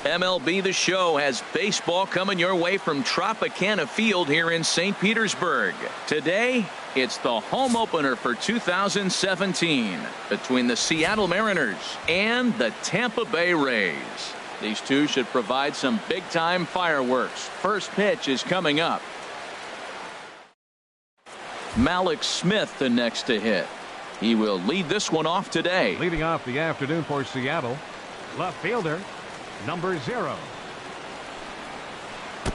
MLB The Show has baseball coming your way from Tropicana Field here in St. Petersburg. Today, it's the home opener for 2017 between the Seattle Mariners and the Tampa Bay Rays. These two should provide some big-time fireworks. First pitch is coming up. Malik Smith the next to hit. He will lead this one off today. Leading off the afternoon for Seattle, left fielder, number 0.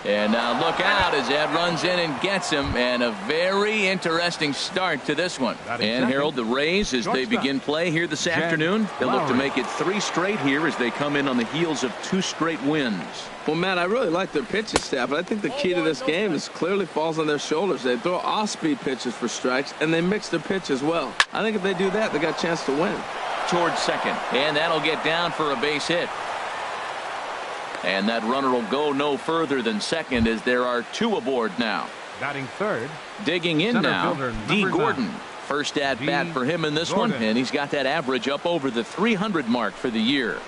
And now look out as that runs in and gets him, and a very interesting start to this one. And Harold, the Rays, as they begin play here this afternoon, they'll look to make it 3 straight here as they come in on the heels of 2 straight wins. Well, Matt, I really like their pitching staff, but I think the key to this game is clearly falls on their shoulders. They throw off-speed pitches for strikes, and they mix their pitch as well. I think if they do that, they got a chance to win. Towards second, and that'll get down for a base hit. And that runner will go no further than second as there are 2 aboard now. Batting third. Digging in now, D. Gordon. 9. First at bat for him in this one, and he's got that average up over the 300 mark for the year.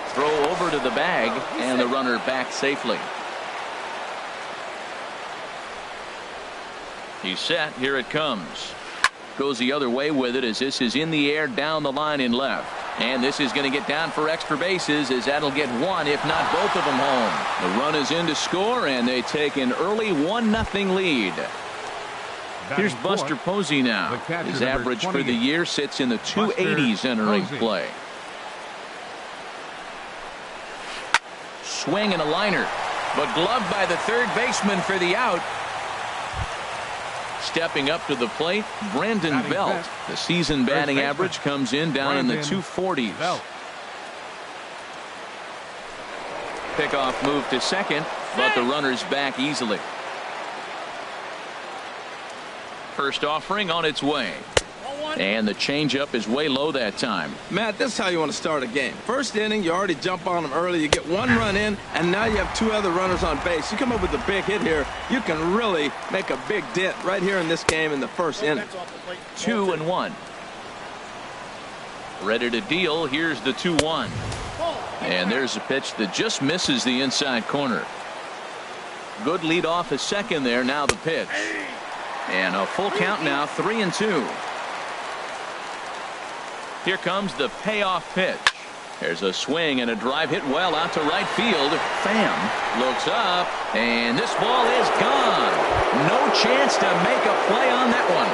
Throw over to the bag, and the runner back safely. He's set. Here it comes. Goes the other way with it as this is in the air down the line in left. And this is going to get down for extra bases as that'll get 1, if not both of them home. The run is in to score, and they take an early 1-0 lead. Here's Buster Posey now. His average for the year sits in the 280s entering play. Swing and a liner, but gloved by the third baseman for the out. Stepping up to the plate, Brandon Belt. The season batting average comes in down in the 240s. Pickoff move to second, but the runner's back easily. First offering on its way. And the changeup is way low that time. Matt, this is how you want to start a game. First inning, you already jump on them early. You get 1 run in, and now you have 2 other runners on base. You come up with a big hit here, you can really make a big dent right here in this game in the first inning. 2-1. Ready to deal. Here's the 2-1. And there's a pitch that just misses the inside corner. Good lead off a second there. Now the pitch. And a full count now, 3-2. Here comes the payoff pitch. There's a swing and a drive hit well out to right field. Pham looks up, and this ball is gone. No chance to make a play on that one.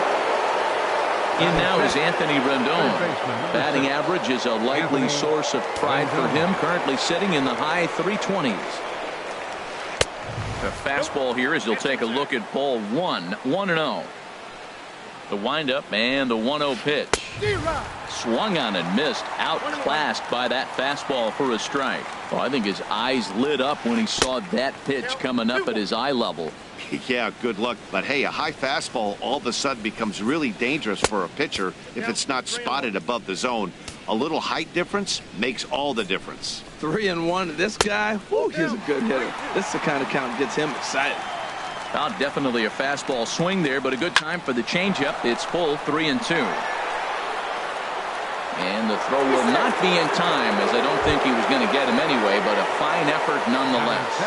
In now is Anthony Rendon. Batting average is a likely source of pride for him, currently sitting in the high 320s. The fastball here as he'll take a look at ball 1, 1-0. The windup and the 1-0 pitch. Swung on and missed, outclassed by that fastball for a strike. Oh, I think his eyes lit up when he saw that pitch coming up at his eye level. Yeah, good luck. But hey, a high fastball all of a sudden becomes really dangerous for a pitcher if it's not spotted above the zone. A little height difference makes all the difference. 3-1. This guy, whoo, he's a good hitter. This is the kind of count that gets him excited. Oh, definitely a fastball swing there, but a good time for the changeup. It's full 3-2. And the throw will not be in time, as I don't think he was going to get him anyway, but a fine effort nonetheless.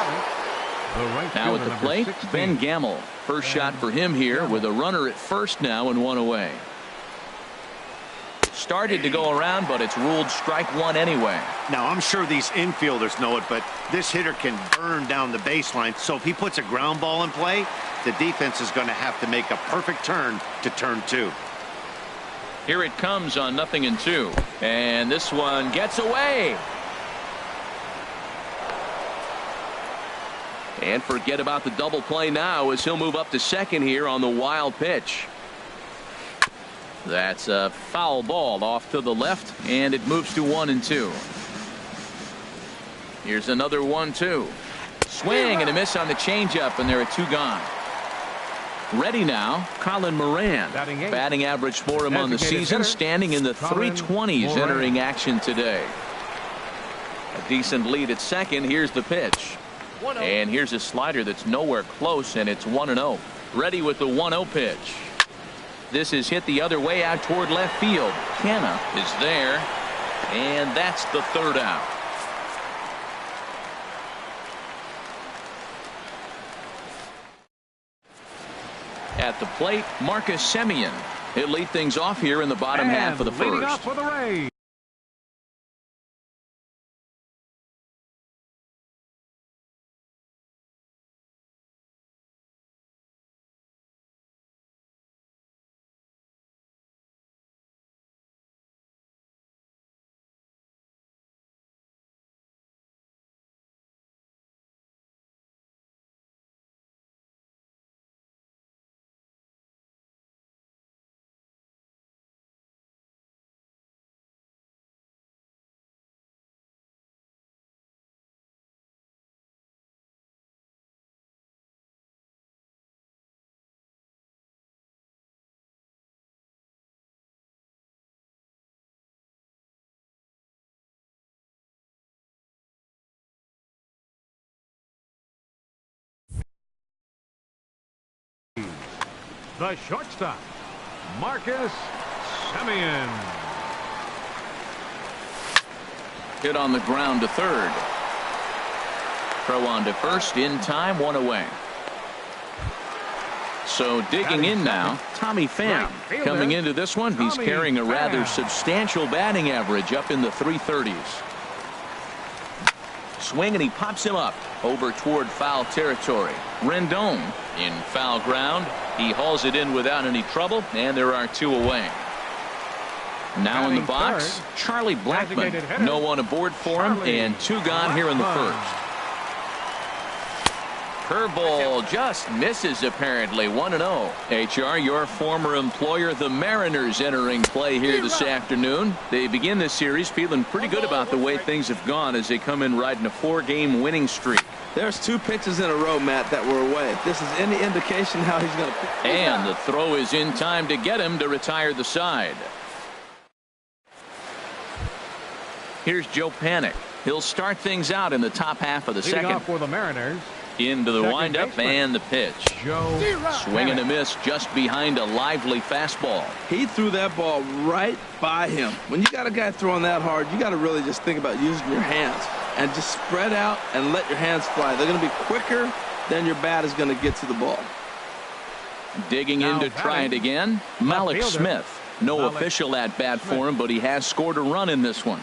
Now at the plate, Ben Gamel. First shot for him here with a runner at first now and 1 away. Started to go around, but it's ruled strike 1 anyway. Now, I'm sure these infielders know it, but this hitter can burn down the baseline. So if he puts a ground ball in play, the defense is going to have to make a perfect turn to turn 2. Here it comes on 0-2. And this one gets away. And forget about the double play now as he'll move up to second here on the wild pitch. That's a foul ball off to the left, and it moves to 1-2. Here's another 1-2. Swing and a miss on the changeup, and there are 2 gone. Ready now, Colin Moran. Batting average for him on the season, standing in the 320s entering action today. A decent lead at second. Here's the pitch. And here's a slider that's nowhere close, and it's 1-0. Ready with the 1-0 pitch. This is hit the other way out toward left field. Canna is there, and that's the 3rd out. At the plate, Marcus Semien. He'll lead things off here in the bottom half of the leading first. off for the Rays. The shortstop, Marcus Semien. Hit on the ground to third. Throw on to first in time, one away. So digging in now, Tommy Pham. Coming into this one, he's carrying a rather substantial batting average up in the 330s. Swing and he pops him up over toward foul territory. Rendon in foul ground. He hauls it in without any trouble, and there are two away. Now in the box, Charlie Blackmon. No one aboard for him, and two gone here in the first. Curveball just misses apparently. 1-0. HR, your former employer, the Mariners, entering play here this afternoon. They begin this series feeling pretty good about the way things have gone as they come in riding a 4-game winning streak. There's two pitches in a row, Matt, that were away. If this is any indication how he's going to pitch. And the throw is in time to get him to retire the side. Here's Joe Panik. He'll start things out in the top half of the Leading second. off for the Mariners. Into the windup and the pitch. Joe Swing and a miss just behind a lively fastball. He threw that ball right by him. When you got a guy throwing that hard, you got to really just think about using your hands and just spread out and let your hands fly. They're going to be quicker than your bat is going to get to the ball. Digging in to try it again. Malik Smith. No official at bat for him, but he has scored a run in this one.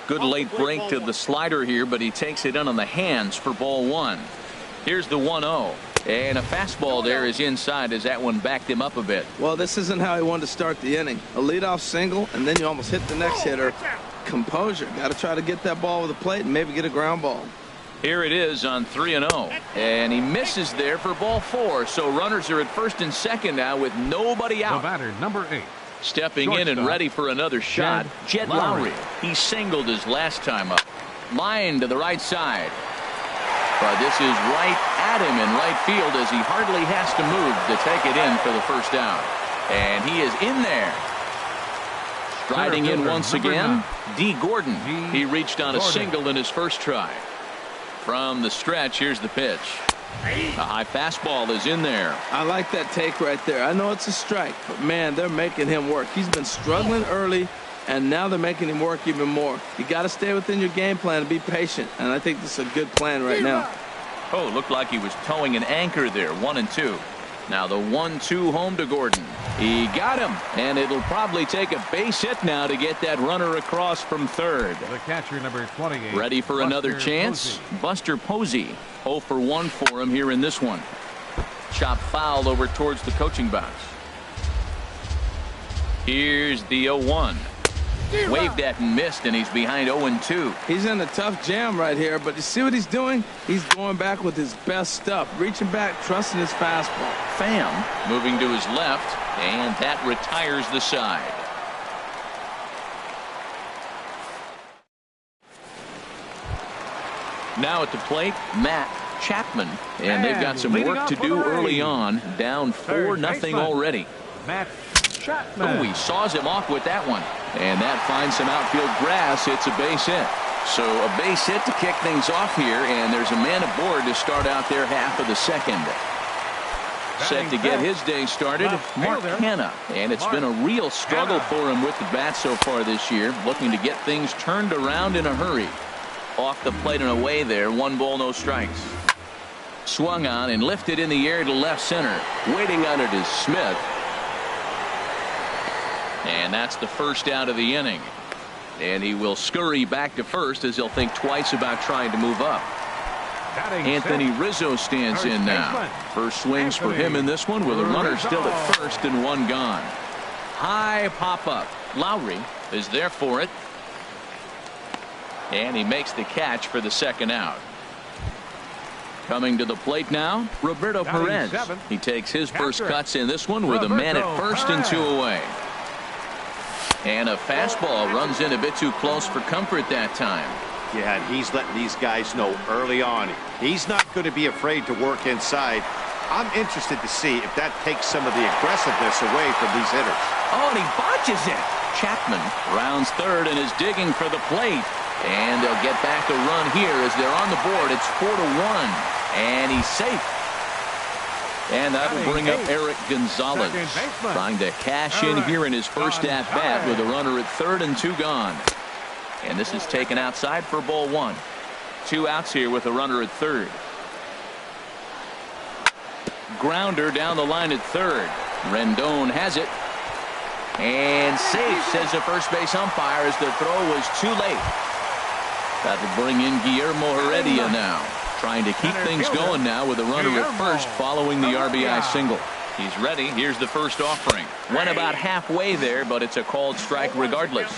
Good late break to the slider here, but he takes it in on the hands for ball one. Here's the 1-0. And a fastball there is inside as that one backed him up a bit. Well, this isn't how he wanted to start the inning. A leadoff single, and then you almost hit the next hitter. Composure. Got to try to get that ball with the plate and maybe get a ground ball. Here it is on 3-0. And he misses there for ball four. So runners are at first and second now with nobody out. The batter, number 8. Stepping in and ready for another shot, Jed Lowry. He singled his last time up. Line to the right side. But this is right at him in right field as he hardly has to move to take it in for the first down. And he is in there. Striding in once again, D. Gordon. He reached on a single in his first try. From the stretch, here's the pitch. A high fastball is in there. I like that take right there. I know it's a strike, but man, they're making him work. He's been struggling early, and now they're making him work even more. You got to stay within your game plan and be patient, and I think this is a good plan right now. Oh, looked like he was towing an anchor there. 1-2. Now the 1-2 home to Gordon. He got him, and it'll probably take a base hit now to get that runner across from third. The catcher, number 28. Ready for another chance? Buster Posey. 0 for 1 for him here in this one. Chop foul over towards the coaching box. Here's the 0-1. Waved at and missed, and he's behind 0-2. He's in a tough jam right here, but you see what he's doing? He's going back with his best stuff. Reaching back, trusting his fastball. Pham moving to his left, and that retires the side. Now at the plate, Matt Chapman, and they've got some work to do early on. Down 4-0 already. Matt Chapman. Oh, he saws him off with that one, and that finds some outfield grass. It's a base hit. So a base hit to kick things off here, and there's a man aboard to start out their half of the second. Set to get his day started, Mark Hanna, and it's been a real struggle for him with the bat so far this year, looking to get things turned around in a hurry. Off the plate and away there, 1 ball, no strikes. Swung on and lifted in the air to left center. Waiting on it is Smith. And that's the first out of the inning. And he will scurry back to first as he'll think twice about trying to move up. Anthony Rizzo stands in now. First swings for him in this one with a runner still at first and one gone. High pop up. Lowry is there for it. And he makes the catch for the second out. Coming to the plate now, Roberto Perez. He takes his first cuts in this one with a man at first and two away. And a fastball runs in a bit too close for comfort that time. Yeah, and he's letting these guys know early on he's not going to be afraid to work inside. I'm interested to see if that takes some of the aggressiveness away from these hitters. Oh, and he botches it. Chapman rounds third and is digging for the plate. And they'll get back a run here as they're on the board. It's 4-1. And he's safe. And that will bring up Eric Gonzalez, trying to cash in here in his first at-bat with a runner at third and two gone. And this is taken outside for ball one. Two outs here with a runner at third. Grounder down the line at third. Rendon has it. And safe, says the first base umpire, as the throw was too late. That will bring in Guillermo Heredia now, trying to keep things going now with a runner at first following the RBI single. He's ready. Here's the first offering. Went about halfway there, but it's a called strike regardless.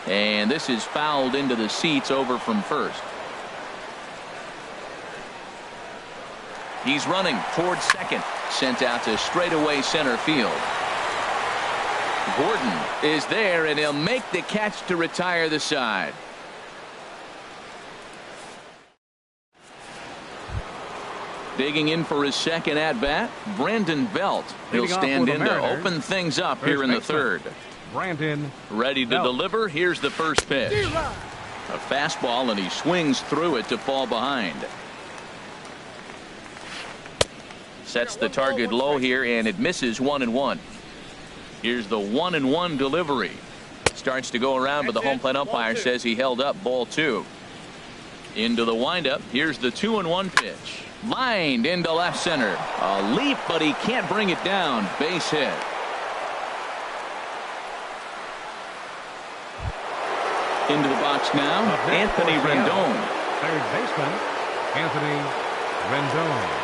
And this is fouled into the seats over from first. He's running towards second. Sent out to straightaway center field. Gordon is there, and he'll make the catch to retire the side. Digging in for his second at-bat, Brandon Belt. He'll stand in to open things up here in the third. Brandon ready to deliver. Here's the first pitch. A fastball, and he swings through it to fall behind. Sets the target low here, and it misses 1-1. Here's the 1-1 delivery. Starts to go around, but the home plate umpire says he held up ball two. Into the windup. Here's the 2-1 pitch. Lined into left center. A leap, but he can't bring it down. Base hit. Into the box now, Anthony Rendon. Third baseman, Anthony Rendon.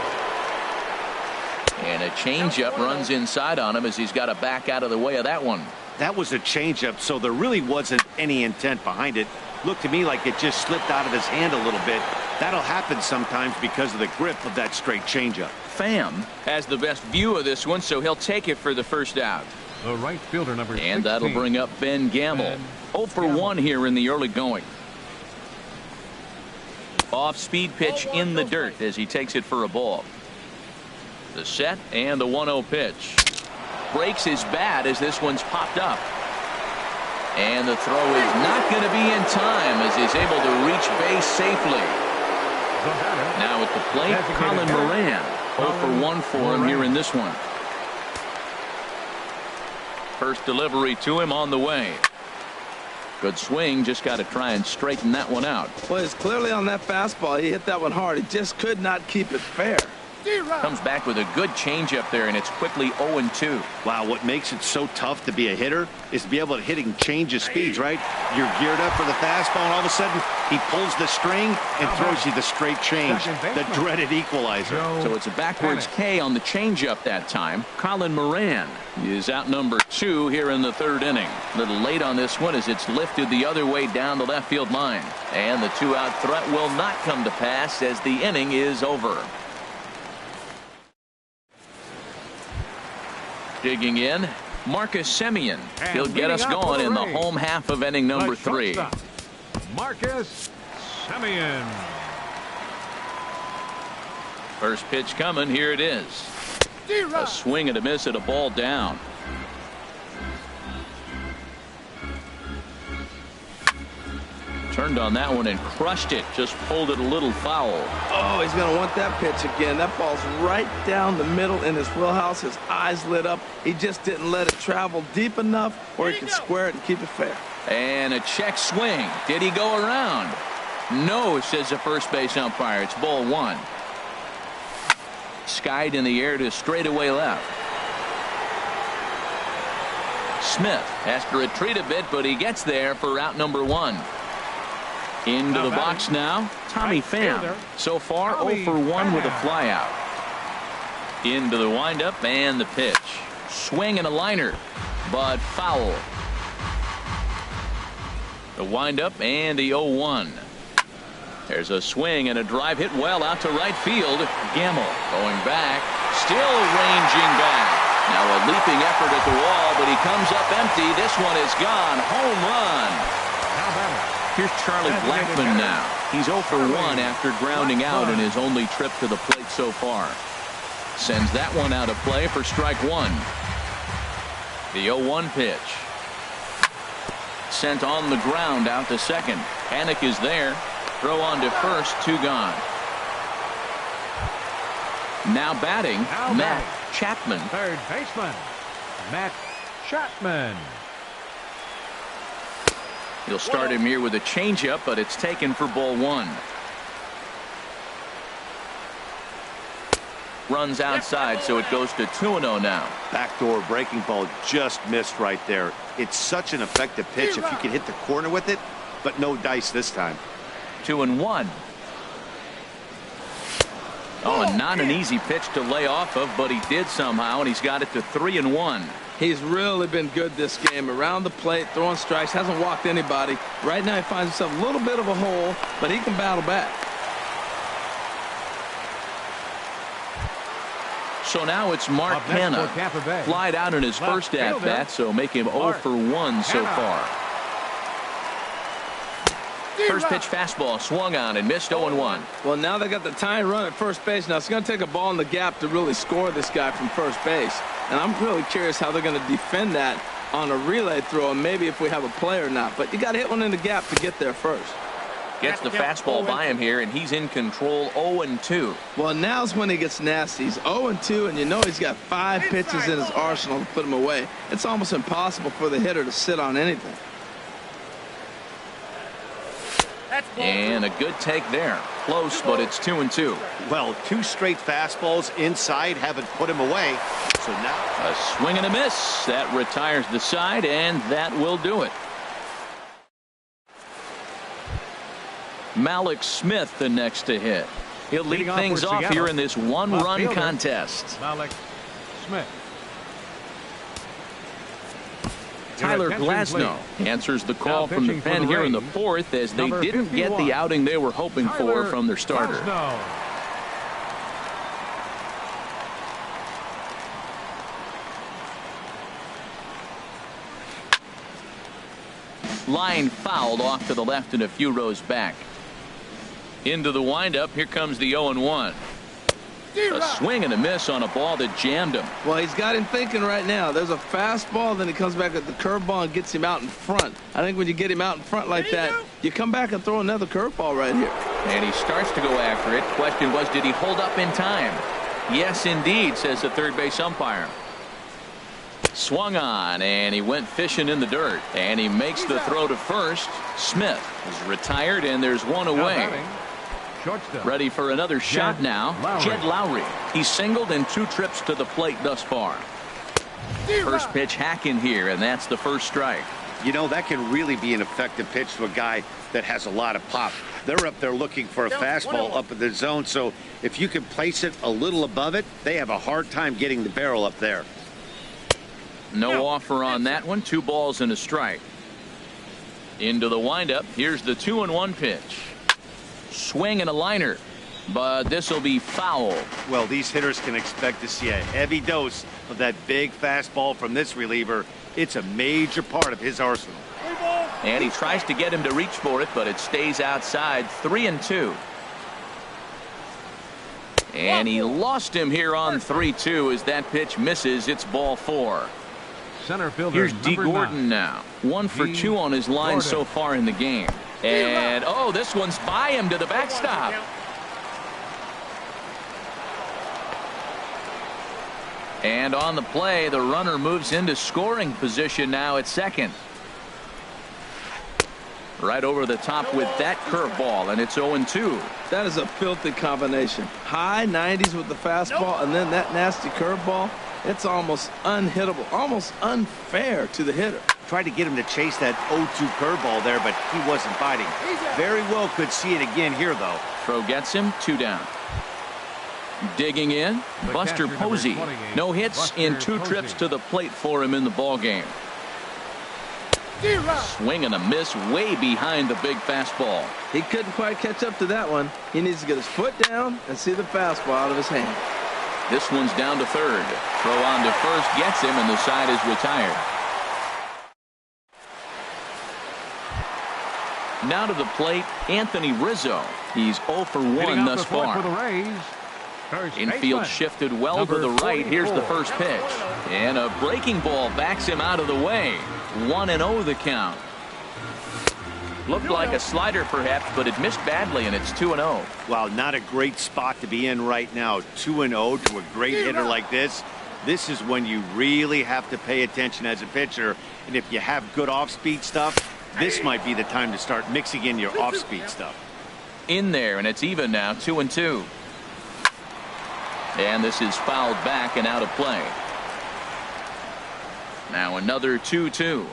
And a changeup runs inside on him as he's got to back out of the way of that one. That was a changeup, so there really wasn't any intent behind it. Looked to me like it just slipped out of his hand a little bit. That'll happen sometimes because of the grip of that straight changeup. Pham has the best view of this one, so he'll take it for the first out. The right fielder, number 16. And that'll bring up Ben Gamble. 0 for 1 here in the early going. Off speed pitch in the dirt as he takes it for a ball. The set and the 1-0 pitch. Breaks his bat as this one's popped up. And the throw is not going to be in time as he's able to reach base safely. Now at the plate, Colin Moran. 0 for 1 for him here in this one. First delivery to him on the way. Good swing, just got to try and straighten that one out. Well, it's clearly on that fastball. He hit that one hard. He just could not keep it fair. Comes back with a good changeup there, and it's quickly 0-2. Wow, what makes it so tough to be a hitter is to be able to hitting change of speeds, right? You're geared up for the fastball, and all of a sudden he pulls the string and throws you the straight change, the dreaded equalizer. So it's a backwards K on the changeup that time. Colin Moran is out number 2 here in the third inning. A little late on this one as it's lifted the other way down the left field line. And the 2-out threat will not come to pass as the inning is over. Digging in, Marcus Semien. He'll get us going in the home half of inning number 3. Marcus Semien. First pitch coming. Here it is. A swing and a miss at a ball down. Turned on that one and crushed it. Just pulled it a little foul. Oh, he's going to want that pitch again. That ball's right down the middle in his wheelhouse. His eyes lit up. He just didn't let it travel deep enough where he could square it and keep it fair. And a check swing. Did he go around? No, says the first base umpire. It's ball one. Skied in the air to straightaway left. Smith has to retreat a bit, but he gets there for out number one. Into the box now, Tommy Pham. So far, 0 for 1 with a flyout. Into the windup and the pitch. Swing and a liner, but foul. The windup and the 0-1. There's a swing and a drive hit well out to right field. Gamble going back, still ranging back. Now a leaping effort at the wall, but he comes up empty. This one is gone. Home run. Here's Charlie Blackmon now. He's 0 for 1 after grounding out in his only trip to the plate so far. Sends that one out of play for strike one. The 0-1 pitch. Sent on the ground out to second. Panic is there. Throw on to first. 2 gone. Now batting, Matt Chapman. Third baseman, Matt Chapman. He'll start him here with a changeup, but it's taken for ball one. Runs outside, so it goes to 2-0 now. Backdoor breaking ball just missed right there. It's such an effective pitch if you can hit the corner with it, but no dice this time. 2-1. Oh, and not an easy pitch to lay off of, but he did somehow, and he's got it to 3-1. He's really been good this game. Around the plate, throwing strikes, hasn't walked anybody. Right now he finds himself a little bit of a hole, but he can battle back. So now it's Mark Hanna. Flied out in his first at-bat, so make him 0 for 1 so far. First pitch fastball swung on and missed 0-1. Well, now they got the tying run at first base. Now it's going to take a ball in the gap to really score this guy from first base. And I'm really curious how they're going to defend that on a relay throw, and maybe if we have a play or not. But you got to hit one in the gap to get there first. Gets the fastball by him here, and he's in control. 0-2. Well, now's when he gets nasty. He's 0-2, and you know he's got 5 pitches in his arsenal to put him away. It's almost impossible for the hitter to sit on anything. And a good take there. Close, but it's 2-2. Well, 2 straight fastballs inside haven't put him away. So now a swing and a miss. That retires the side, and that will do it. Malik Smith the next to hit. He'll lead things off here in this one-run contest. Malik Smith. Tyler Glasnow answers the call from the pen here in the 4th, as they didn't get the outing they were hoping for from their starter. Line fouled off to the left and a few rows back. Into the windup. Here comes the 0-1. A swing and a miss on a ball that jammed him. Well, he's got him thinking right now. There's a fastball, then he comes back at the curveball and gets him out in front. I think when you get him out in front like that, you come back and throw another curveball right here. And he starts to go after it. Question was, did he hold up in time? Yes, indeed, says the third base umpire. Swung on, and he went fishing in the dirt. And he makes the throw to first. Smith is retired, and there's one away. Ready for another shot now. Jed Lowry. He's singled in 2 trips to the plate thus far. First pitch hack in here, and that's the first strike. You know, that can really be an effective pitch to a guy that has a lot of pop. They're up there looking for a fastball up in the zone, so if you can place it a little above it, they have a hard time getting the barrel up there. No offer on that one. 2 balls and a strike. Into the windup. Here's the 2-1 pitch. Swing and a liner, but this will be foul. Well, these hitters can expect to see a heavy dose of that big fastball from this reliever. It's a major part of his arsenal. And he tries to get him to reach for it, but it stays outside. 3-2. And he lost him here on 3-2 as that pitch misses. It's ball 4. Center fielder. Here's D. Gordon now. 1 for 2 on his line so far in the game. And, oh, this one's by him to the backstop. And on the play, the runner moves into scoring position now at second. Right over the top with that curveball, and it's 0-2. That is a filthy combination. High 90s with the fastball, and then that nasty curveball. It's almost unhittable, almost unfair to the hitter. Tried to get him to chase that 0-2 curveball there, but he wasn't biting. Very well could see it again here, though. Throw gets him, 2 down. Digging in, Buster Posey. No hits in 2 trips to the plate for him in the ballgame. Swing and a miss way behind the big fastball. He couldn't quite catch up to that one. He needs to get his foot down and see the fastball out of his hand. This one's down to third. Throw on to first gets him, and the side is retired. Now to the plate, Anthony Rizzo. He's 0 for 1 thus far. Infield shifted well to the right. Here's the first pitch. And a breaking ball backs him out of the way. 1-0 the count. Looked like a slider perhaps, but it missed badly, and it's 2-0. Well, not a great spot to be in right now. 2-0 to a great hitter like this. This is when you really have to pay attention as a pitcher. And if you have good off-speed stuff, this might be the time to start mixing in your off-speed stuff. In there, and it's even now, 2-2. And this is fouled back and out of play. Now another 2-2.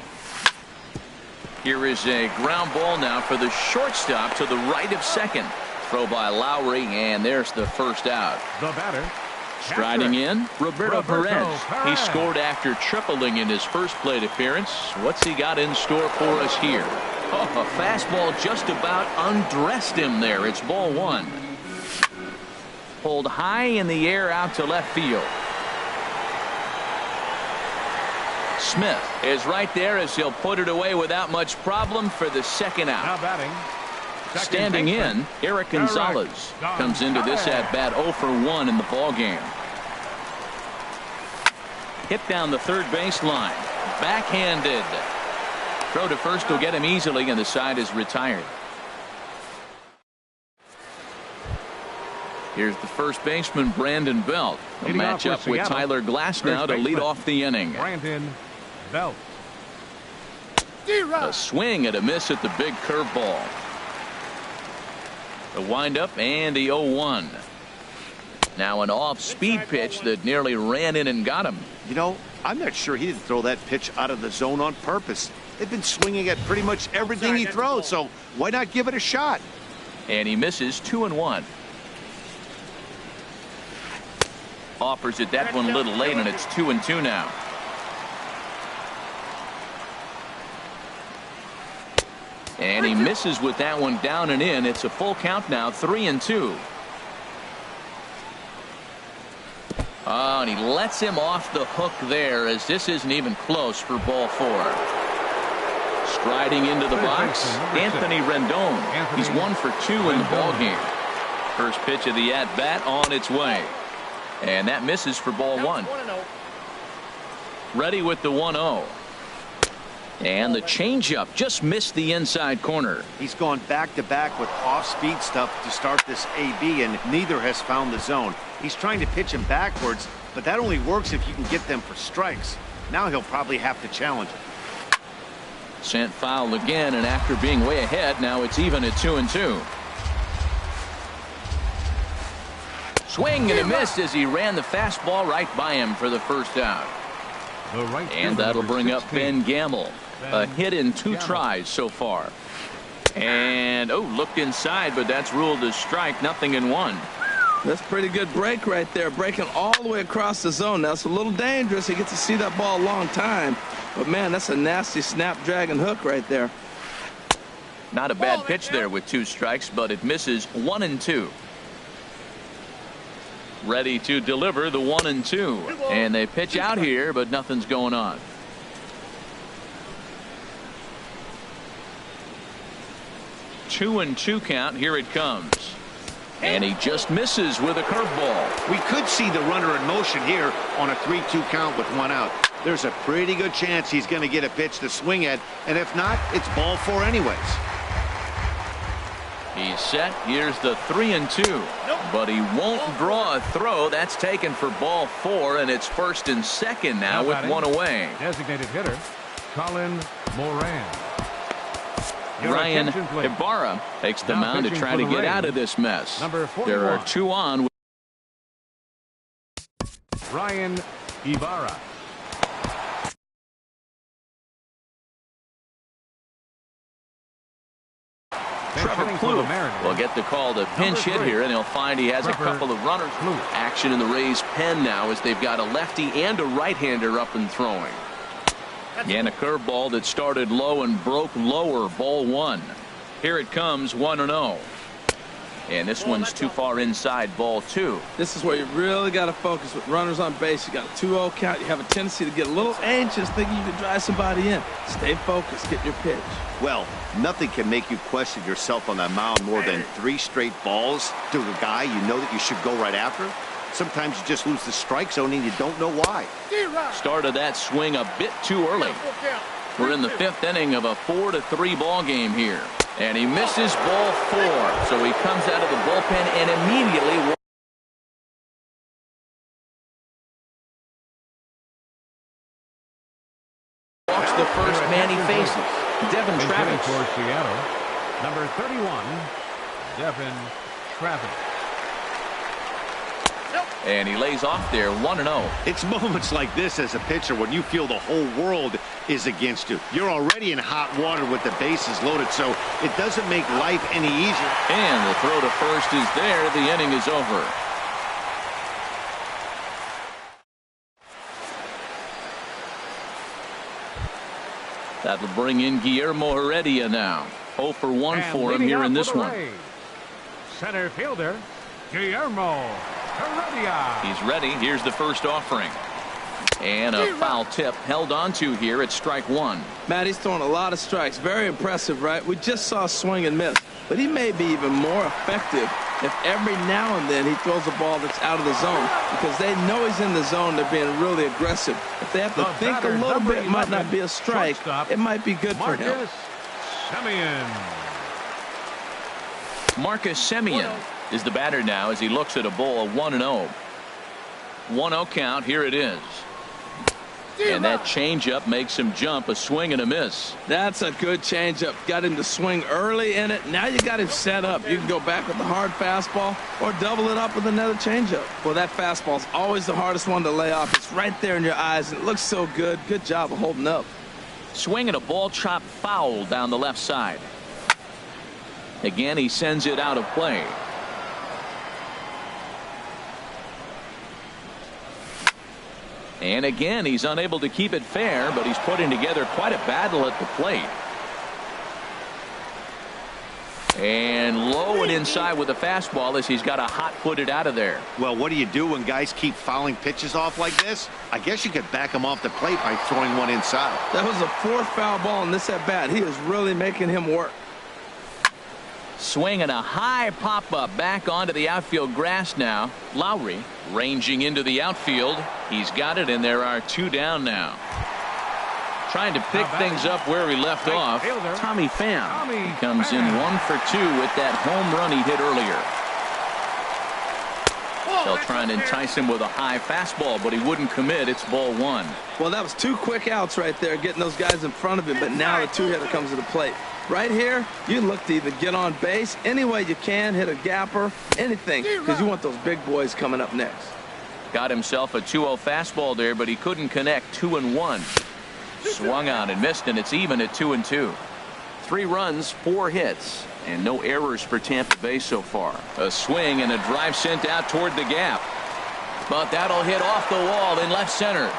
Here is a ground ball now for the shortstop to the right of second. Throw by Lowry, and there's the first out. The batter. Striding in, Roberto Perez. He scored after tripling in his first plate appearance. What's he got in store for us here? Oh, a fastball just about undressed him there. It's ball 1. Pulled high in the air out to left field. Smith is right there as he'll put it away without much problem for the second out. Now batting. Standing in, Eric Gonzalez comes into this at bat 0 for 1 in the ball game. Hit down the third baseline. Backhanded. Throw to first will get him easily, and the side is retired. Here's the first baseman, Brandon Belt. A matchup with Tyler Glasnow to lead off the inning. Brandon Belt. A swing and a miss at the big curveball. The windup and the 0-1. Now an off-speed pitch that nearly ran in and got him. You know, I'm not sure he didn't throw that pitch out of the zone on purpose. They've been swinging at pretty much everything he throws, so why not give it a shot? And he misses 2-1. Offers it that one a little late, and it's 2-2 now. And he misses with that one down and in. It's a full count now, 3-2. Oh, and he lets him off the hook there, as this isn't even close for ball 4. Striding into the box, Anthony Rendon. He's 1 for 2 in the ballgame. First pitch of the at-bat on its way. And that misses for ball 1. Ready with the 1-0. And the changeup just missed the inside corner. He's gone back-to-back with off-speed stuff to start this AB, and neither has found the zone. He's trying to pitch him backwards, but that only works if you can get them for strikes. Now he'll probably have to challenge it. Sent foul again, and after being way ahead, now it's even at 2-2. Swing and a miss as he ran the fastball right by him for the first out. And that'll bring up Ben Gamble. A hit in 2 tries so far. And, oh, looked inside, but that's ruled as strike. Nothing in 1. That's pretty good break right there. Breaking all the way across the zone. Now, it's a little dangerous. He gets to see that ball a long time. But, man, that's a nasty snap-dragon hook right there. Not a bad pitch there with 2 strikes, but it misses 1-2. Ready to deliver the 1-2. And they pitch out here, but nothing's going on. Two and 2 count. Here it comes. And he just misses with a curveball. We could see the runner in motion here on a 3-2 count with 1 out. There's a pretty good chance he's going to get a pitch to swing at, and if not, it's ball 4 anyways. He's set. Here's the 3-2. But he won't draw a throw. That's taken for ball 4, and it's 1st and 2nd now with one away. Designated hitter, Colin Moran. Ryan Ibarra takes the mound to try to get out of this mess. There are 2 on. Ryan Ibarra. Trevor Plouffe will get the call to pinch hit here, and he'll find he has a couple of runners. Action in the Rays' pen now as they've got a lefty and a right-hander up and throwing. And a curveball that started low and broke lower, ball 1. Here it comes, 1-0. And this one's too far inside, ball 2. This is where you really got to focus with runners on base. You got a 2-0 count. You have a tendency to get a little anxious thinking you can drive somebody in. Stay focused. Get your pitch. Well, nothing can make you question yourself on that mound more than 3 straight balls to a guy you know that you should go right after. Sometimes you just lose the strike zone and you don't know why. Started that swing a bit too early. We're in the 5th inning of a 4-3 ball game here. And he misses ball 4. So he comes out of the bullpen and immediately walks the first man he faces. Devin Travis. For Seattle, number 31, Devin Travis. And he lays off there, 1-0. It's moments like this as a pitcher when you feel the whole world is against you. You're already in hot water with the bases loaded, so it doesn't make life any easier. And the throw to first is there. The inning is over. That'll bring in Guillermo Heredia now. 0 for 1 for him here in this one. Center fielder, Guillermo Heredia. He's ready. Here's the first offering. And a foul tip held on to here at strike 1. Matt, he's throwing a lot of strikes. Very impressive, right? We just saw a swing and miss. But he may be even more effective if every now and then he throws a ball that's out of the zone, because they know he's in the zone. They're being really aggressive. If they have to think a little bit, it might not be a strike. It might be good for him. Marcus Semien is the batter now as he looks at a ball of 1-0. 1-0 count. Here it is. And that changeup makes him jump. A swing and a miss. That's a good changeup. Got him to swing early in it. Now you got him set up. You can go back with the hard fastball or double it up with another changeup. Well, that fastball is always the hardest one to lay off. It's right there in your eyes, and it looks so good. Good job of holding up. Swing and a ball chop foul down the left side. Again, he sends it out of play. And again, he's unable to keep it fair, but he's putting together quite a battle at the plate. And low and inside with a fastball as he's got a hot footed out of there. Well, what do you do when guys keep fouling pitches off like this? I guess you could back him off the plate by throwing one inside. That was the 4th foul ball in this at bat. He is really making him work. Swinging a high pop-up back onto the outfield grass now. Lowry ranging into the outfield. He's got it, and there are 2 down now. Trying to pick things up where he left off. Tommy Pham. He comes in 1 for 2 with that home run he hit earlier. They'll try and entice him with a high fastball, but he wouldn't commit. It's ball 1. Well, that was 2 quick outs right there, getting those guys in front of him, but now the 2-hitter comes to the plate. Right here, you look to either get on base any way you can, hit a gapper, anything, because you want those big boys coming up next. Got himself a 2-0 fastball there, but he couldn't connect. 2-1. Swung on and missed, and it's even at 2-2. 3 runs, 4 hits, and no errors for Tampa Bay so far. A swing and a drive sent out toward the gap. But that'll hit off the wall in left center.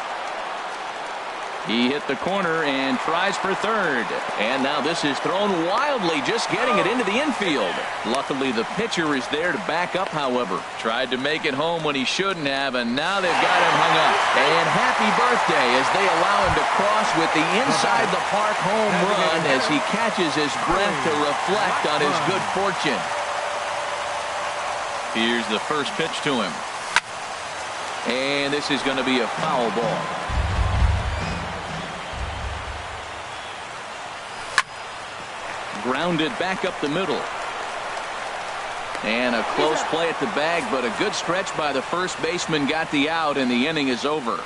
He hit the corner and tries for third. And now this is thrown wildly, just getting it into the infield. Luckily, the pitcher is there to back up, however. Tried to make it home when he shouldn't have, and now they've got him hung up. And happy birthday as they allow him to cross with the inside the park home run as he catches his breath to reflect on his good fortune. Here's the first pitch to him. And this is going to be a foul ball. Grounded back up the middle. And a close play at the bag, but a good stretch by the first baseman got the out, and the inning is over.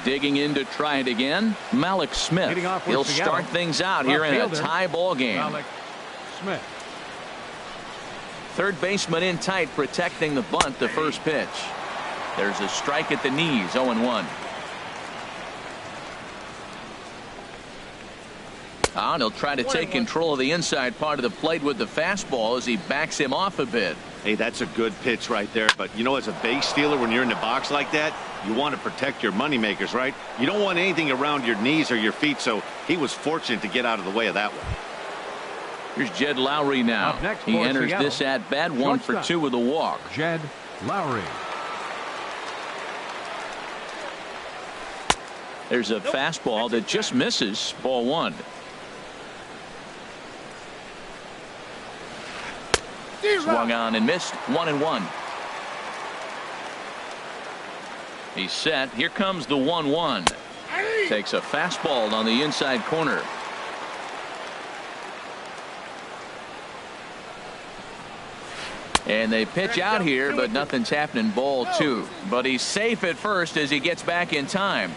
Digging in to try it again, Malik Smith. He'll start things out here in a tie ball game. Malik Smith. Third baseman in tight, protecting the bunt. The first pitch. There's a strike at the knees. 0-1. And he'll try to take control of the inside part of the plate with the fastball as he backs him off a bit. Hey, that's a good pitch right there. But, you know, as a base stealer, when you're in the box like that, you want to protect your moneymakers, right? You don't want anything around your knees or your feet, so he was fortunate to get out of the way of that one. Here's Jed Lowry now. He enters this at-bat 1 for 2 with a walk. Jed Lowry. There's a fastball that just misses. Ball 1. Swung on and missed. 1-1. He's set. Here comes the 1-1. Takes a fastball on the inside corner. And they pitch out here, but nothing's happening. Ball 2. But he's safe at first as he gets back in time.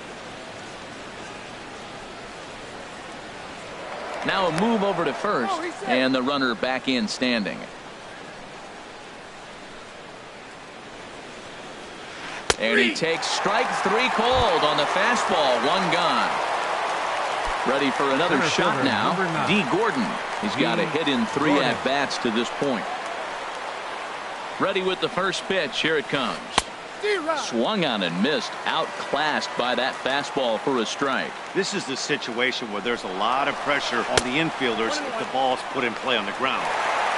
Now a move over to first, and the runner back in standing. And he takes strike 3 called on the fastball. 1 gone. Ready for another shot now. D. Gordon. He's got a hit in 3 at-bats to this point. Ready with the first pitch. Here it comes. Swung on and missed. Outclassed by that fastball for a strike. This is the situation where there's a lot of pressure on the infielders if the ball's put in play on the ground.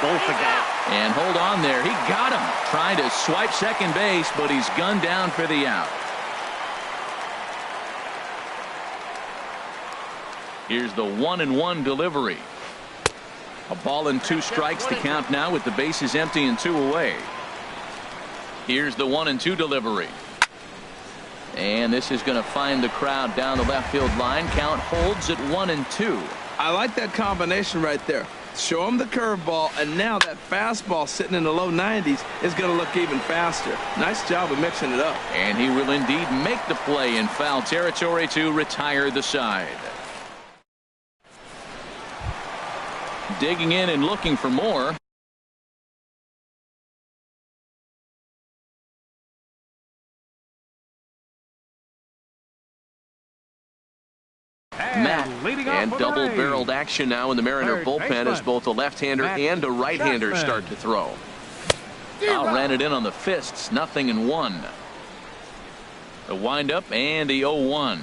Both the guys. And hold on there. He got him. Trying to swipe second base, but he's gunned down for the out. Here's the 1-1 delivery. A ball and 2 strikes to count now with the bases empty and 2 away. Here's the 1-2 delivery. And this is going to find the crowd down the left field line. Count holds at 1-2. I like that combination right there. Show him the curveball, and now that fastball sitting in the low 90s is going to look even faster. Nice job of mixing it up. And he will indeed make the play in foul territory to retire the side. Digging in and looking for more. Matt, and double-barreled action now in the Mariner bullpen as both a left-hander and a right-hander start to throw. Ran it in on the fists. 0-1. The windup and the 0-1.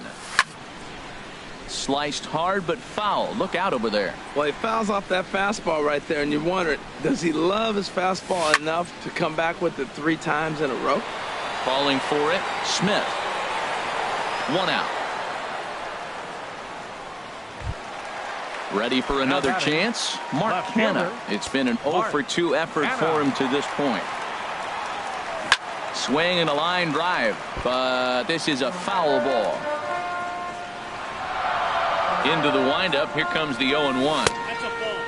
Sliced hard but foul. Look out over there. Well, he fouls off that fastball right there, and you wonder, does he love his fastball enough to come back with it 3 times in a row? Falling for it, Smith. 1 out. Ready for another chance? Mark Hanna. It's been an 0 for 2 effort for him to this point. Swing and a line drive, but this is a foul ball. Into the windup. Here comes the 0-1.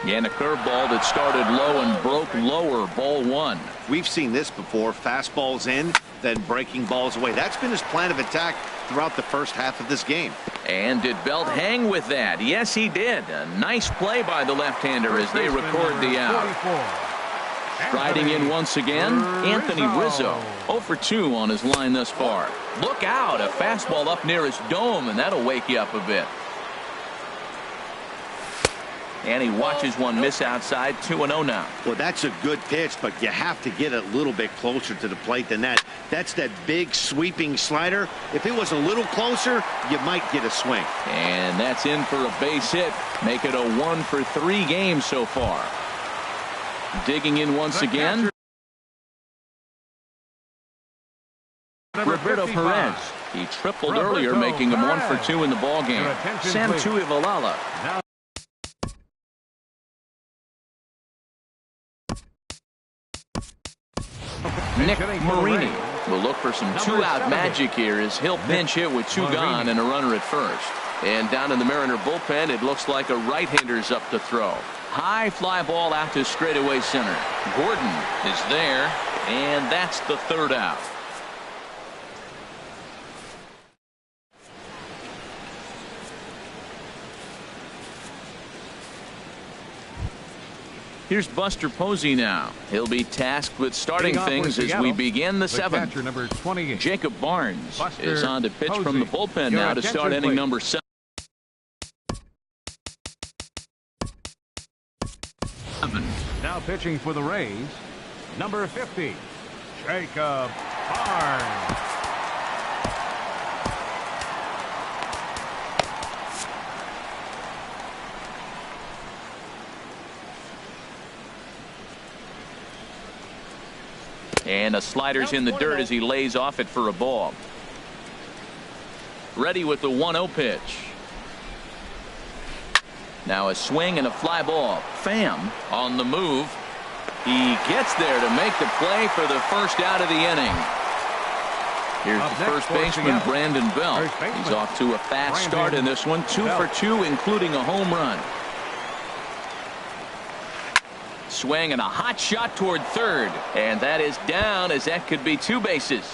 And a curveball that started low and broke lower. Ball 1. We've seen this before. Fastballs in, then breaking balls away. That's been his plan of attack throughout the first half of this game. And did Belt hang with that? Yes, he did. A nice play by the left-hander as they record the out. Striding in once again, Anthony Rizzo. 0 for 2 on his line thus far. Look out. A fastball up near his dome, and that'll wake you up a bit. And he watches one miss outside. 2-0 now. Well, that's a good pitch, but you have to get a little bit closer to the plate than that. That's that big sweeping slider. If it was a little closer, you might get a swing. And that's in for a base hit. Make it a 1 for 3 game so far. Digging in once again. Roberto Perez. He tripled earlier, making him 1 for 2 in the ballgame. Sam Tuivalala. Nick Marini will look for some 2-out magic here as he'll pinch hit with 2 gone and a runner at first. And down in the Mariner bullpen, it looks like a right-hander's up to throw. High fly ball out to straightaway center. Gordon is there, and that's the third out. Here's Buster Posey now. He'll be tasked with starting things as we begin the seventh. Number 28. Jacob Barnes Buster is on to pitch Posey. from the bullpen Your now to start attention, inning please. number 7. Now pitching for the Rays, number 50, Jacob Barnes. And a slider's in the dirt as he lays off it for a ball. Ready with the 1-0 pitch. Now a swing and a fly ball. Pham on the move. He gets there to make the play for the first out of the inning. Here's the first baseman, Brandon Belt. He's off to a fast start in this one. 2 for 2, including a home run. Swing and a hot shot toward third. And that is down, as that could be 2 bases.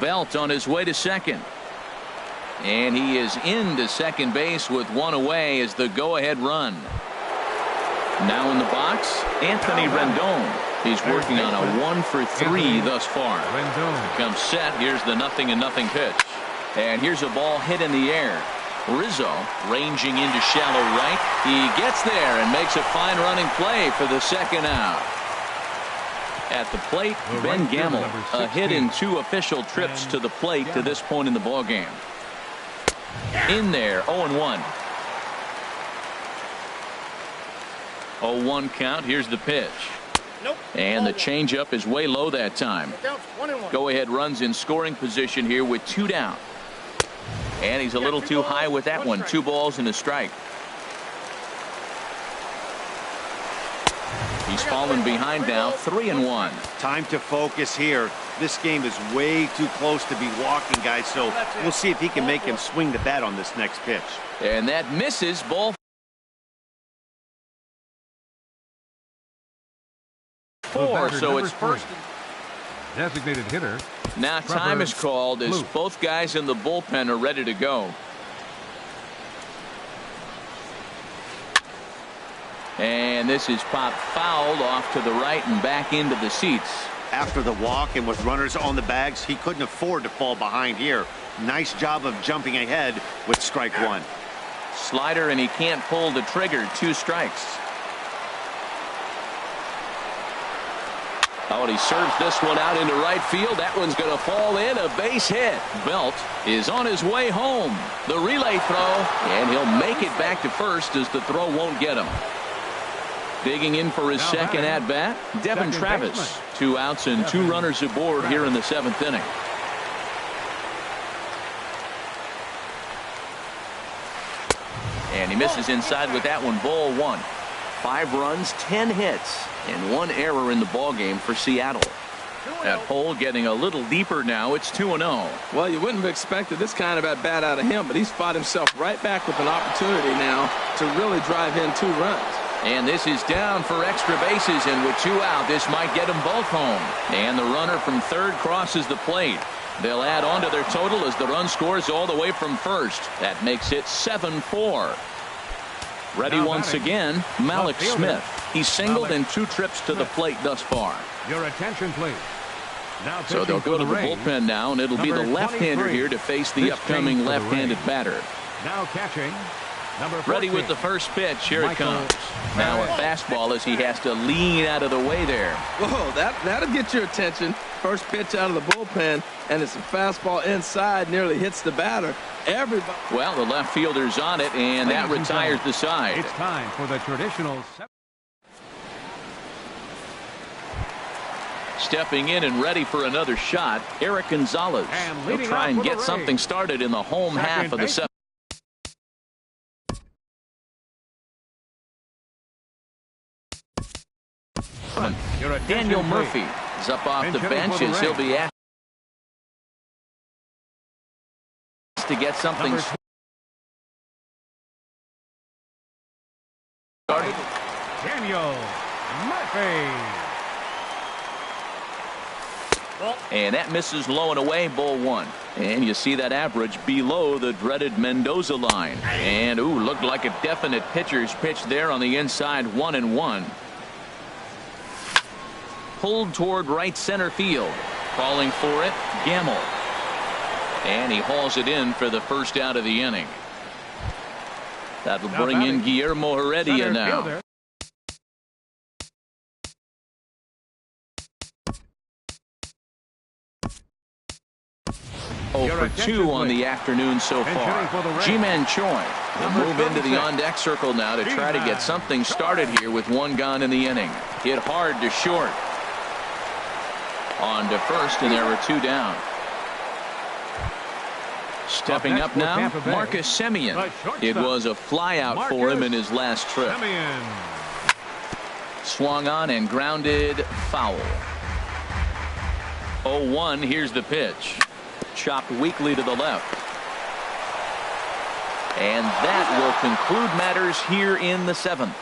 Belt on his way to second. And he is into second base with 1 away as the go-ahead run. Now in the box, Anthony Rendon. He's working on a 1 for 3 thus far. Comes set. Here's the 0-0 pitch. And here's a ball hit in the air. Rizzo ranging into shallow right. He gets there and makes a fine running play for the second out. At the plate, Ben Gamble. A hit in 2 official trips to the plate to this point in the ballgame. In there, 0-1. 0-1 count. Here's the pitch. And the changeup is way low that time. Go-ahead runs in scoring position here with 2 down. And he's a little too high with that one. 2 balls and a strike. He's fallen behind now, 3-1. Time to focus here. This game is way too close to be walking, guys, so we'll see if he can make him swing the bat on this next pitch. And that misses. Ball 4, so it's first. Designated hitter. Now time is called as both guys in the bullpen are ready to go. And this is popped fouled off to the right and back into the seats. After the walk and with runners on the bags, he couldn't afford to fall behind here. Nice job of jumping ahead with strike 1. Slider, and he can't pull the trigger. 2 strikes. Oh, and he serves this one out into right field. That one's going to fall in. A base hit. Belt is on his way home. The relay throw, and he'll make it back to first as the throw won't get him. Digging in for his second at-bat, Devin Travis. 2 outs and 2 runners aboard here in the 7th inning. And he misses inside with that one. Ball 1. 5 runs, 10 hits, and 1 error in the ballgame for Seattle. That hole getting a little deeper now. It's 2-0. Well, you wouldn't have expected this kind of at-bat out of him, but he's fought himself right back with an opportunity now to really drive in 2 runs. And this is down for extra bases, and with 2 out, this might get them both home. And the runner from third crosses the plate. They'll add on to their total as the run scores all the way from first. That makes it 7-4. Ready once again, Malik Smith. He's singled in 2 trips to the plate thus far. Your attention, please. Now so they'll go to the bullpen now, and it'll be the left-hander here to face the upcoming left-handed batter. Now catching. Ready with the first pitch. Here it comes. Now a fastball as he has to lean out of the way there. Whoa, that'll get your attention. First pitch out of the bullpen, and it's a fastball inside, nearly hits the batter. Everybody. Well, the left fielder's on it, and that retires the side. It's time for the traditional. Stepping in and ready for another shot, Eric Gonzalez. He'll try and get something started in the home half of the 7th. Daniel Murphy is up off the bench as he'll be asked to get something And that misses low and away, ball one. And you see that average below the dreaded Mendoza line. And ooh, looked like a definite pitcher's pitch there on the inside, 1-1. Pulled toward right center field. Calling for it, Gamble. And he hauls it in for the first out of the inning. That'll bring in Guillermo Heredia now. Fielder. 0 for 2 on the afternoon so far. Ji-Man Choi will move into the on-deck circle now to try to get something started here with one gone in the inning. Hit hard to short. On to first, and there were 2 down. Stepping up now, Marcus Semien. It was a flyout for him in his last trip. Swung on and grounded foul. 0-1, here's the pitch. Chopped weakly to the left. And that will conclude matters here in the 7th.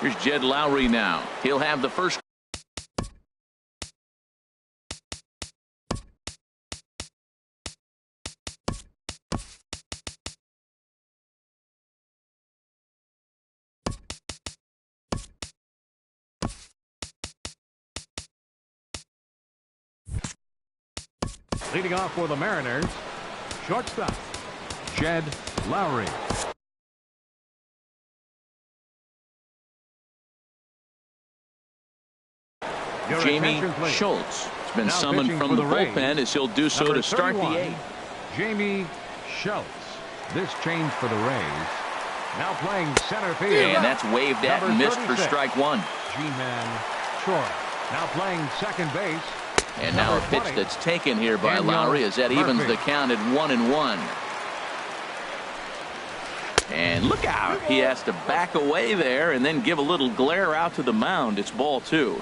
Here's Jed Lowry now. He'll have the first. Leading off for the Mariners, shortstop, Jed Lowry. Jamie Schultz has been summoned from the bullpen as he'll do so to start the 8th. Jamie Schultz. This change for the Rays. Now playing center field. And that's waved at and missed for strike 1. Ji-Man Choi. Now playing second base. And now a pitch that's taken here by Lowry as that evens the count at 1-1. And look out. He has to back away there and then give a little glare out to the mound. It's ball 2.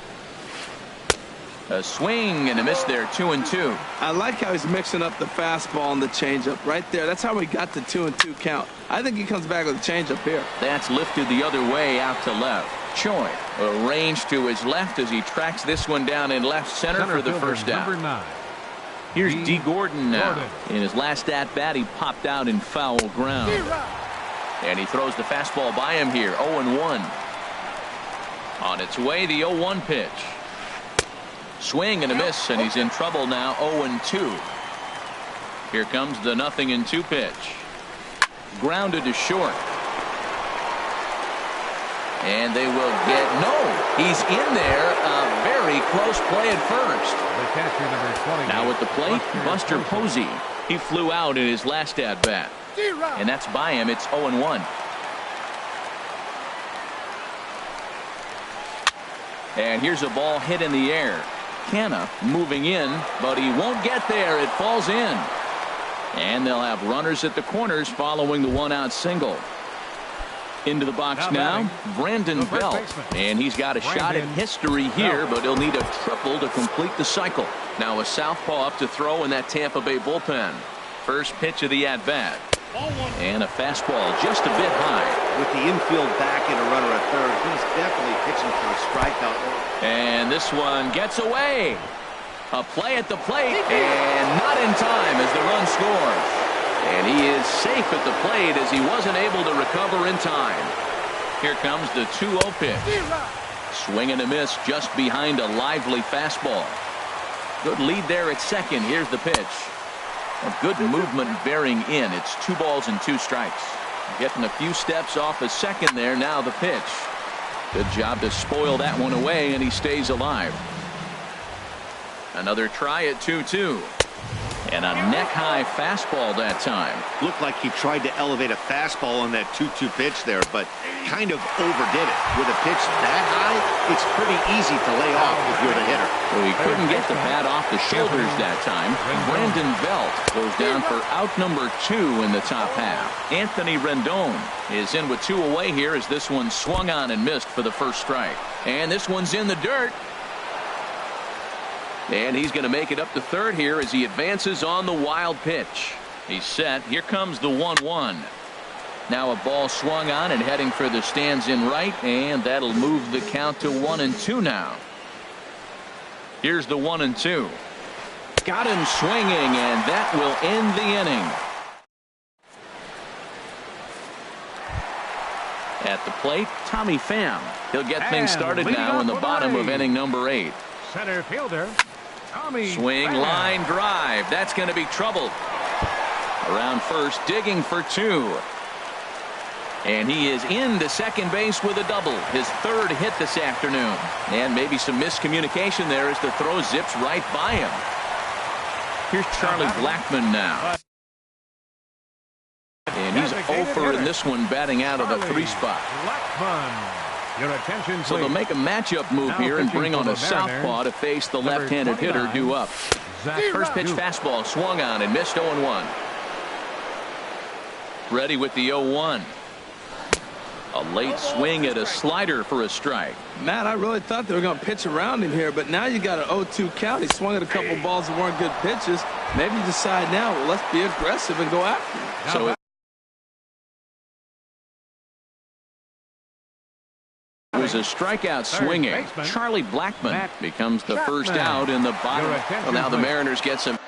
A swing and a miss there, 2-2. I like how he's mixing up the fastball and the changeup right there. That's how we got the 2-2 count. I think he comes back with a changeup here. That's lifted the other way out to left. Choi arranged to his left as he tracks this one down in left center for the first down. Here's D. Gordon now. In his last at bat, he popped out in foul ground. And he throws the fastball by him here, 0-1. On its way, the 0-1 pitch. Swing and a miss, and he's in trouble now, 0-2. Here comes the 0-2 pitch. Grounded to short. And they will get he's in there. A very close play at first. Now at the plate, Buster Posey. He flew out in his last at bat. And that's by him. It's 0-1. And here's a ball hit in the air. Canna moving in, but he won't get there. It falls in. And they'll have runners at the corners following the 1-out single. Into the box now, Brandon Belt. And he's got a shot at history here, but he'll need a triple to complete the cycle. Now a southpaw up to throw in that Tampa Bay bullpen. First pitch of the at-bat. And a fastball just a bit high. With the infield back and a runner at third, he's definitely pitching for a strikeout. And this one gets away. A play at the plate, and not in time as the run scores. And he is safe at the plate as he wasn't able to recover in time. Here comes the 2-0 pitch. Swing and a miss just behind a lively fastball. Good lead there at second. Here's the pitch. A good movement bearing in. It's 2 balls and 2 strikes. Getting a few steps off a second there. Now the pitch. Good job to spoil that one away, and he stays alive. Another try at 2-2. And a neck-high fastball that time. Looked like he tried to elevate a fastball on that 2-2 pitch there, but kind of overdid it. With a pitch that high, it's pretty easy to lay off if you're the hitter. Well, he couldn't get the bat off the shoulders that time. Brandon Belt goes down for out number 2 in the top half. Anthony Rendon is in with 2 away here as this one swung on and missed for the first strike. And this one's in the dirt. And he's going to make it up to third here as he advances on the wild pitch. He's set. Here comes the 1-1. Now a ball swung on and heading for the stands in right, and that'll move the count to 1-2 now. Here's the 1-2. Got him swinging, and that will end the inning. At the plate, Tommy Pham. He'll get things started now in the bottom of inning number 8. Center fielder, Tommy Swing, Pham. line drive. That's going to be trouble. Around first, digging for 2. And he is into second base with a double. His 3rd hit this afternoon. And maybe some miscommunication there as the throw zips right by him. Here's Charlie Blackmon now. And he's 0 in this one, batting out of the 3 spot. Your attention, so they'll make a matchup move here and bring on a southpaw to face the left-handed hitter due up. First pitch fastball swung on and missed 0-1. Ready with the 0-1. A late swing at a slider for a strike. Matt, I really thought they were going to pitch around him here, but now you got an 0-2 count. He swung at a couple balls that weren't good pitches. Maybe you decide now, well, let's be aggressive and go after him. So it was a strikeout swinging. Charlie Blackmon becomes the first out in the bottom. Well, now the Mariners get some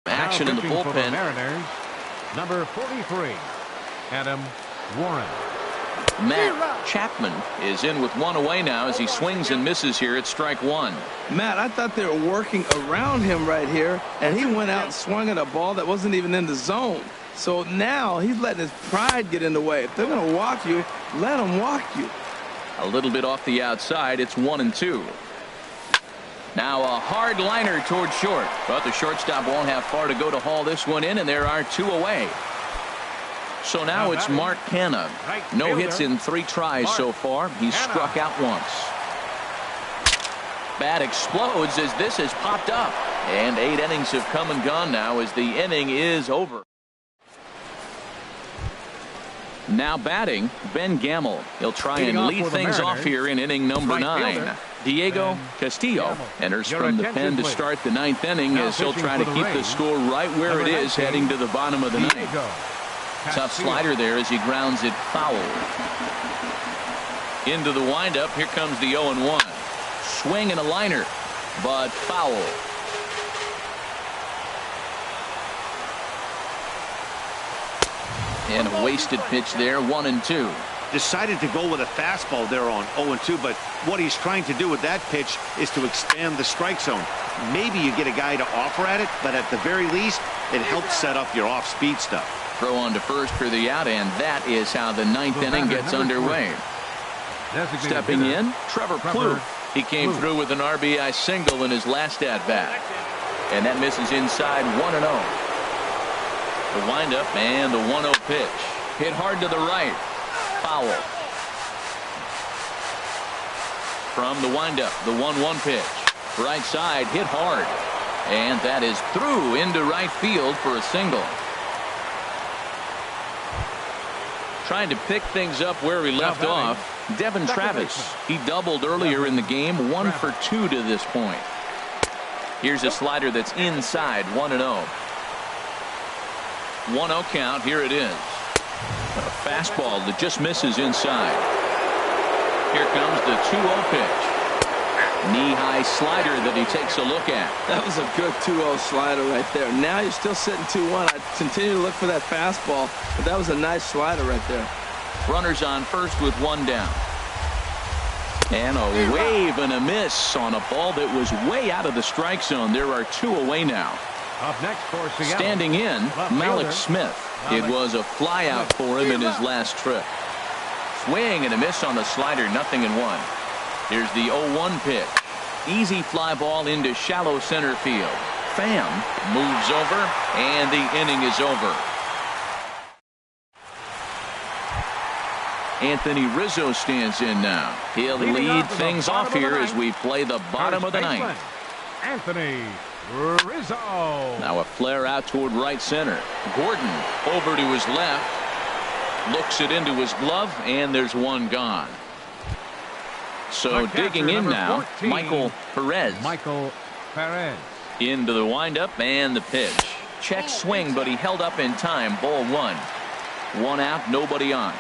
action in the bullpen. Mariners, number 43, Adam Warren. Matt Chapman is in with 1 away now as he swings and misses here at strike 1. Matt, I thought they were working around him right here, and he went out and swung at a ball that wasn't even in the zone. So now he's letting his pride get in the way. If they're going to walk you, let them walk you. A little bit off the outside. It's 1-2. Now a hard liner toward short, but the shortstop won't have far to go to haul this one in, and there are 2 away. So now it's Mark Canha. No hits in 3 tries so far. He's struck out once. Bat explodes as this has popped up, and 8 innings have come and gone now as the inning is over. Now batting, Ben Gamel. He'll try and lead things off here in inning number 9. Diego Castillo enters from the pen to start the 9th inning as he'll try to keep the score right where it is heading to the bottom of the 9th. Tough slider there as he grounds it foul. Into the windup. Here comes the 0-1. Swing and a liner, but foul. And a wasted pitch there, 1-2. Decided to go with a fastball there on 0-2, but what he's trying to do with that pitch is to expand the strike zone. Maybe you get a guy to offer at it, but at the very least, it helps set up your off-speed stuff. Throw on to first for the out, and that is how the 9th inning gets underway. Stepping in, Trevor Plouffe. He came through with an RBI single in his last at-bat. And that misses inside 1-0. The windup and the 1-0 pitch. Hit hard to the right. Foul. From the windup, the 1-1 pitch. Right side, hit hard. And that is through into right field for a single. Trying to pick things up where he left off. Devin Travis. He doubled earlier in the game. 1 for 2 to this point. Here's a slider that's inside. 1-0. 1-0 count. Here it is. A fastball that just misses inside. Here comes the 2-0 pitch. Knee-high slider that he takes a look at. That was a good 2-0 slider right there. Now you're still sitting 2-1. I continue to look for that fastball, but that was a nice slider right there. Runners on first with 1 down. And a wave and a miss on a ball that was way out of the strike zone. There are 2 away now. Up next for Seattle, standing in, Malik Smith. It was a fly out for him in his last trip. Swing and a miss on the slider, 0-1. Here's the 0-1 pitch. Easy fly ball into shallow center field. Pham moves over, and the inning is over. Anthony Rizzo stands in now. He'll lead things off here as we play the bottom of the 9th. Anthony Rizzo. Now a flare out toward right center. Gordon over to his left. Looks it into his glove, and there's 1 gone. So digging in now, 14, Michael Perez. Michael Perez. Into the windup and the pitch. Check swing, but he held up in time. Ball 1. 1 out, nobody on.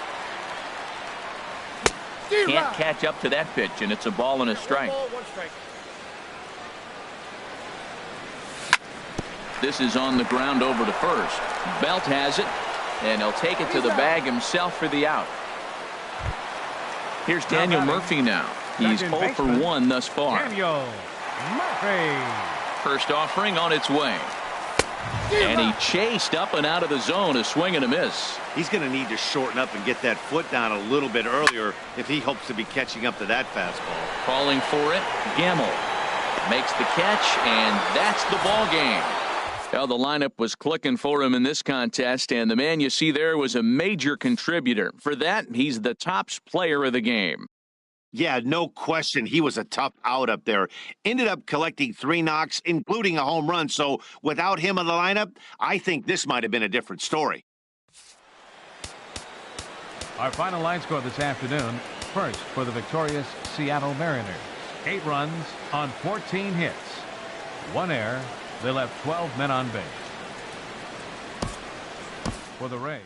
Can't catch up to that pitch, and it's a ball and a strike. This is on the ground over to first. Belt has it, and he'll take it to the bag himself for the out. Here's Daniel Murphy now. He's 0 for 1 thus far. Daniel Murphy. First offering on its way. And he chased up and out of the zone, a swing and a miss. He's going to need to shorten up and get that foot down a little bit earlier if he hopes to be catching up to that fastball. Calling for it, Gamble makes the catch, and that's the ball game. Well, the lineup was clicking for him in this contest, and the man you see there was a major contributor. For that, he's the top player of the game. Yeah, no question. He was a tough out up there. Ended up collecting 3 knocks, including a home run. So without him in the lineup, I think this might have been a different story. Our final line score this afternoon. First for the victorious Seattle Mariners. 8 runs on 14 hits. 1 error. They left 12 men on base. For the Rays.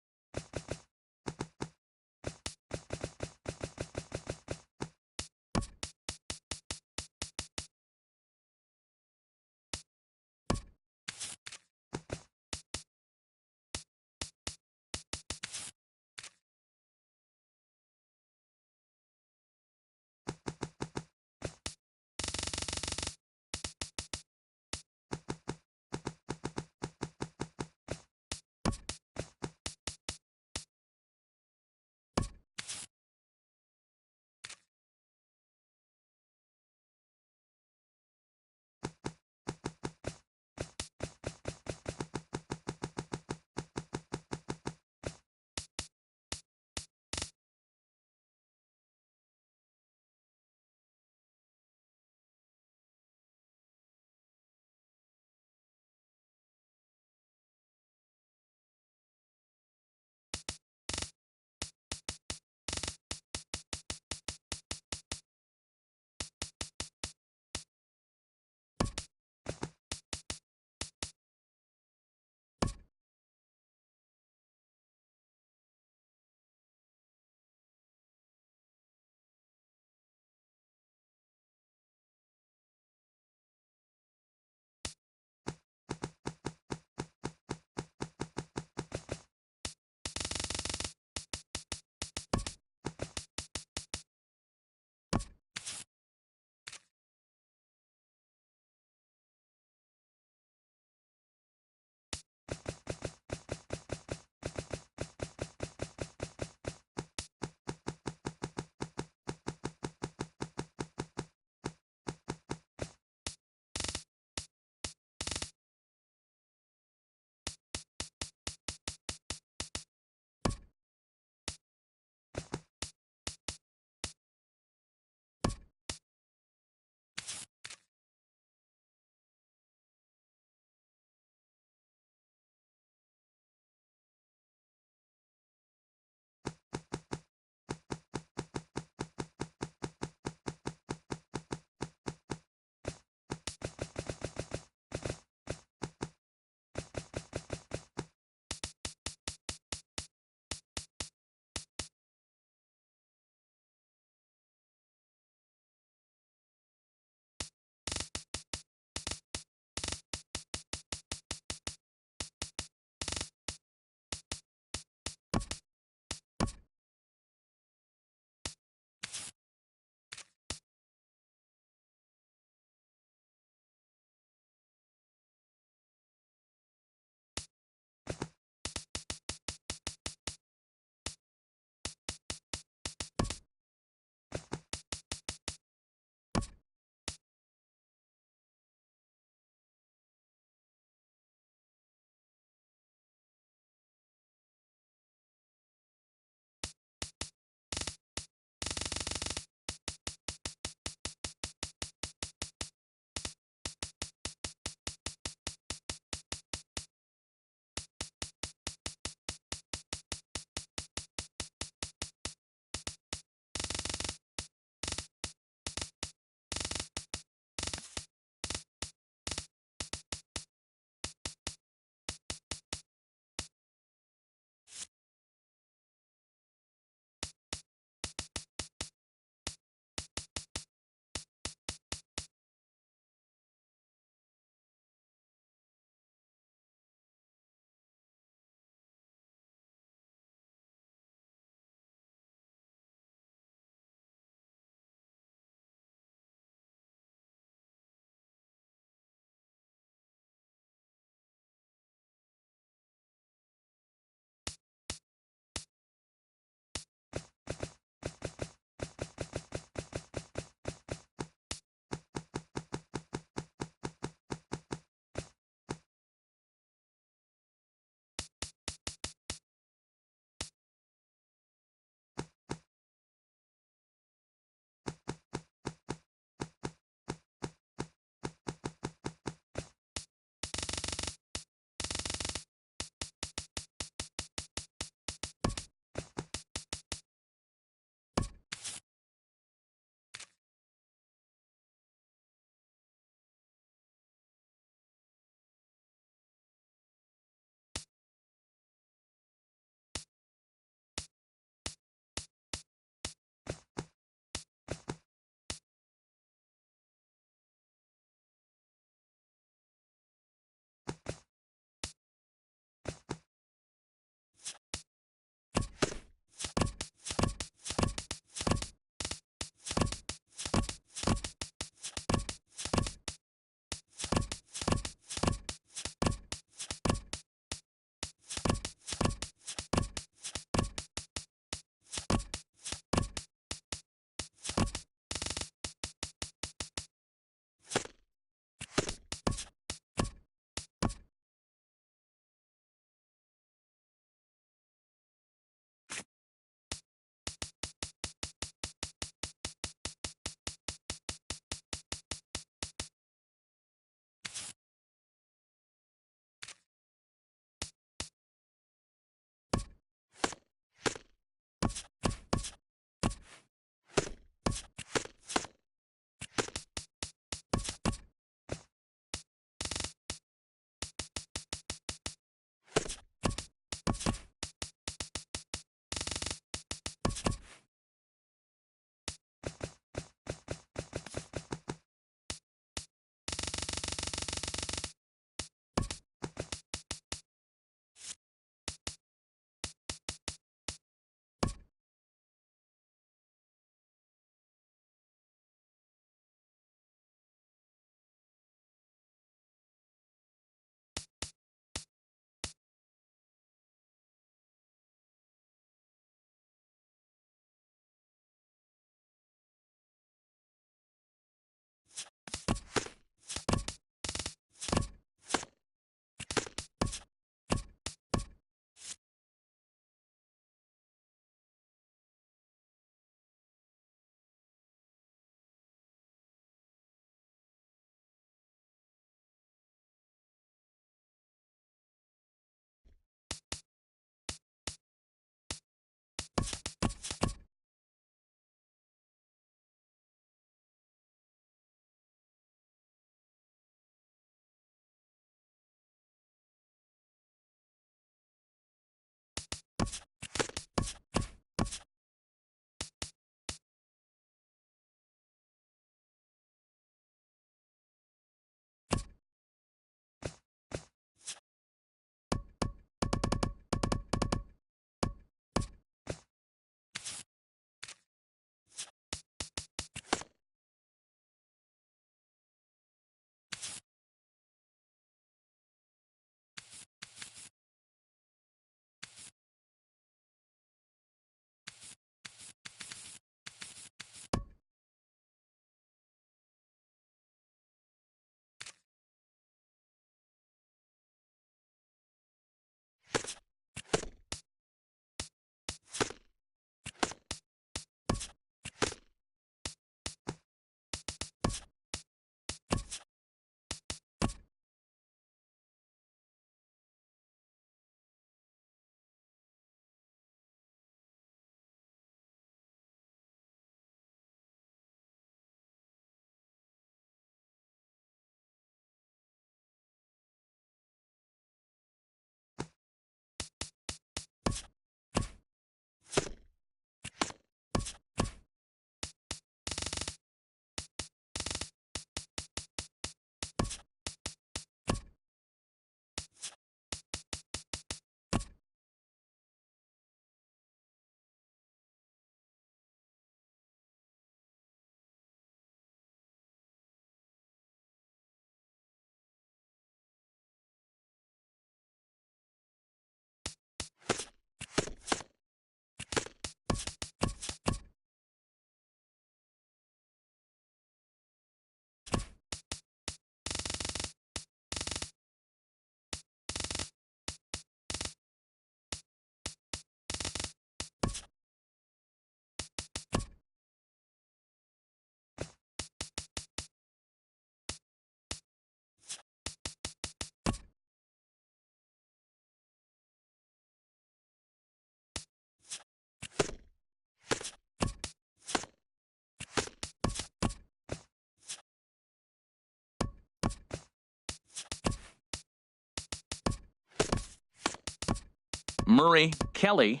Murray, Kelly.